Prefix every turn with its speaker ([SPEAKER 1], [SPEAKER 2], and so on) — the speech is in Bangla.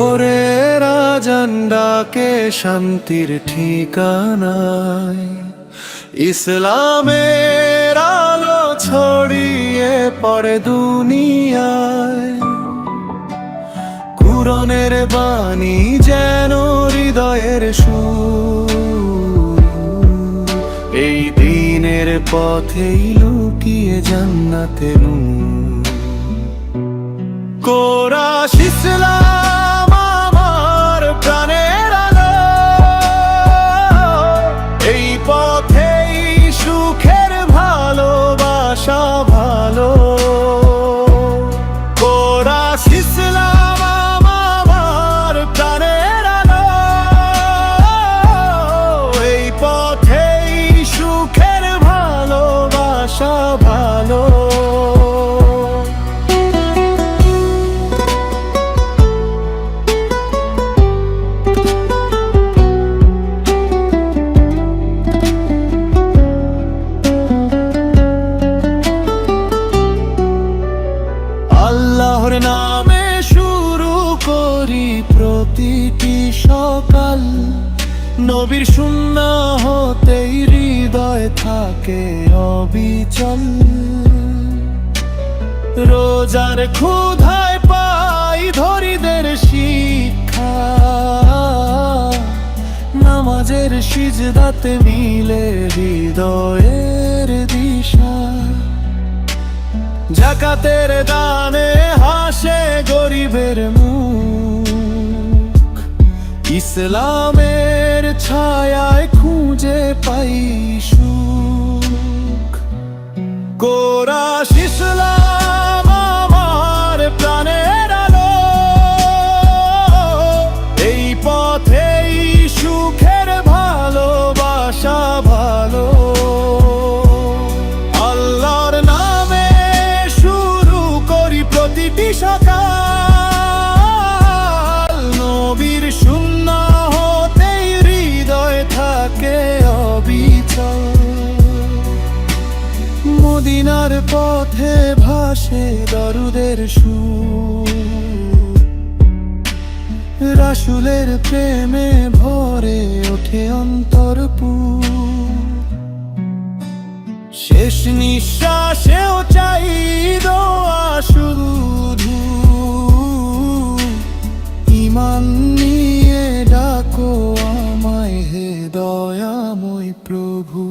[SPEAKER 1] ভোরের আজান ডাকে শান্তির ঠিকানায়, ইসলামের আলো ছড়িয়ে পড়ে দুনিয়ায়। কুরআনের বাণী যেন হৃদয়ের সুর, এই দিনের পথেই লুকিয়ে জান্নাতে নূর। কোরআশ ইসলাম আমার প্রাণের আলো, এই পথেই সুখের ভালোবাসা ভালো। কোরআশ ইসলাম আমার প্রাণের আলো, এই পথেই সুখের ভালোবাসা ভালো। আল্লাহর নামে শুরু করি প্রতিটি সকাল, নবীর সুন্নাহ হতেই হৃদয় থাকে অবিচল। রোজার ক্ষুধায় পাই ধরিদের শিক্ষা, নামাজের সিজদাতে মিলে হৃদয়ের দিশা। যাকাতের দানে হাসে গরিবের মুখ, ইসলামের ছায়ায় খুঁজে পাই সুখ। কোরআশ ইসলাম আমার প্রাণের আলো, এই পথেই সুখের ভালোবাসা ভালো। আল্লাহর নামে শুরু করি প্রতিটি সকাল, নবীর সুন্নাহ হতেই হৃদয় থাকে অবিচল। মদিনার পথে ভাসে দরুদের সুর, রাসূলের প্রেমে ভরে ওঠে অন্তরপুর। শেষ নিঃশ্বাসেও চাই দোয়া শুধু, ঈমান নিয়ে ডাকো আমায় হে দয়াময় প্রভু।